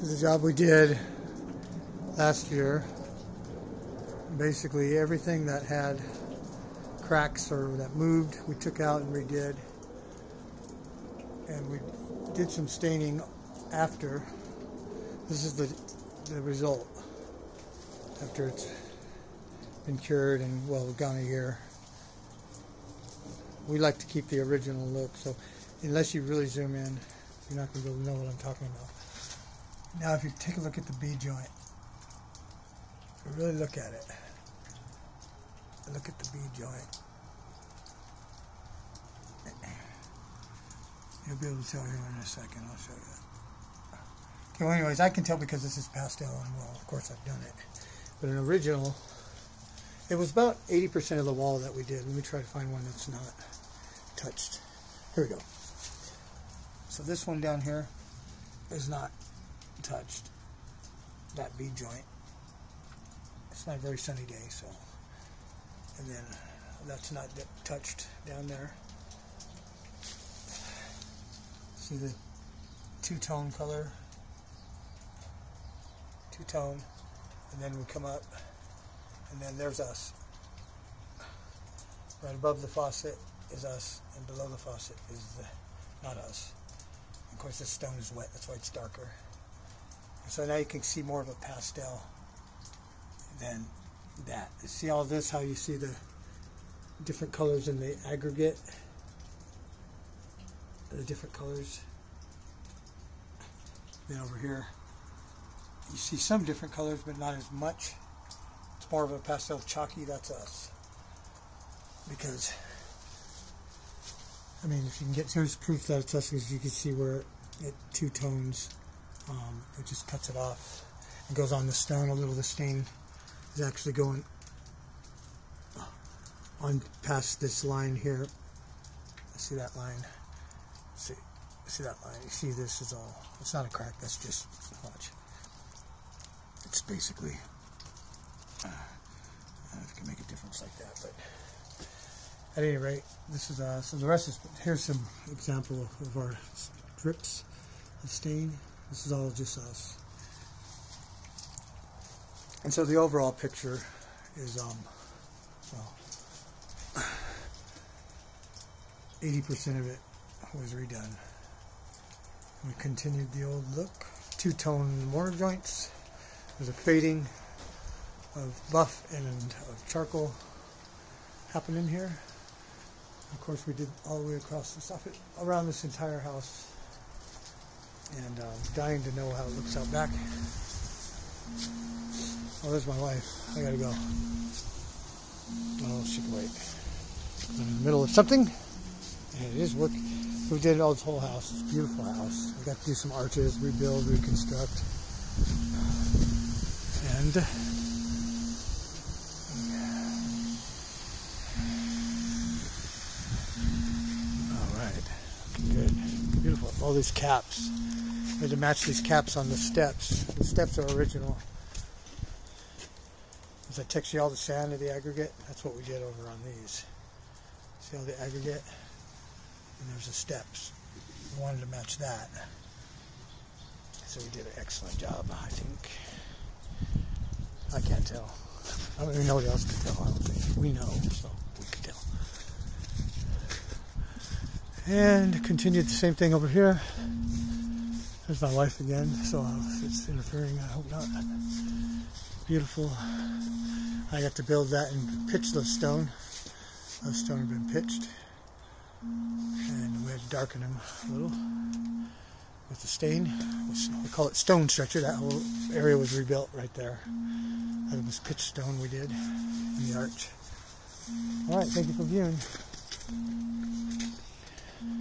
This is a job we did last year. Basically everything that had cracks or that moved, we took out and redid. And we did some staining after. This is the result after it's been cured and, well, gone a year. We like to keep the original look, so unless you really zoom in, you're not going to be able to know what I'm talking about. Now if you take a look at the B joint, if you really look at it, look at the B joint, you'll be able to tell here in a second. I'll show you that. Okay, well anyways, I can tell because this is pastel and, well, of course I've done it. But an original, it was about 80% of the wall that we did. Let me try to find one that's not touched. Here we go. So this one down here is not touched. That B joint. It's not a very sunny day, so. And then that's not touched down there. See the two-tone color? Two-tone. And then we come up, and then there's us. Right above the faucet is us, and below the faucet is not us. Of course, this stone is wet, that's why it's darker. And so now you can see more of a pastel than that. See all this, how you see the different colors in the aggregate? The different colors. Then over here, you see some different colors, but not as much. It's more of a pastel chalky, that's us. Because, I mean, if you can get, here's proof that it's us, because you can see where it two tones, it just cuts it off. It goes on the stone, a little of the stain is actually going on past this line here. See that line? See that line? You see this is all, it's not a crack, that's just, watch. It's basically, I don't know if you can make a difference like that, but at any rate, this is, so the rest is, here's some example of our drips of stain. This is all just us. And so the overall picture is, well, 80% of it was redone. We continued the old look, two-tone mortar joints. There's a fading of buff and of charcoal happening here. Of course, we did all the way across the stuff around this entire house. And dying to know how it looks out back. Oh, there's my wife. I gotta go. Oh, she can wait. I'm in the middle of something, and it is working. We did all this whole house. It's a beautiful house. We got to do some arches, rebuild, reconstruct. And all right, good, beautiful. All these caps. We had to match these caps on the steps. The steps are original. As I text you all the sand of the aggregate, that's what we did over on these. See all the aggregate? And there's the steps. We wanted to match that. So we did an excellent job, I think. I can't tell. I don't even know what else can tell, I don't think. We know, so we can tell. And continued the same thing over here. There's my wife again, so if it's interfering, I hope not. Beautiful. I got to build that and pitch those stone. Those stone have been pitched. And we had to darken them a little with the stain. We call it stone stretcher. That whole area was rebuilt right there. That was pitched stone we did in the arch. Alright, thank you for viewing.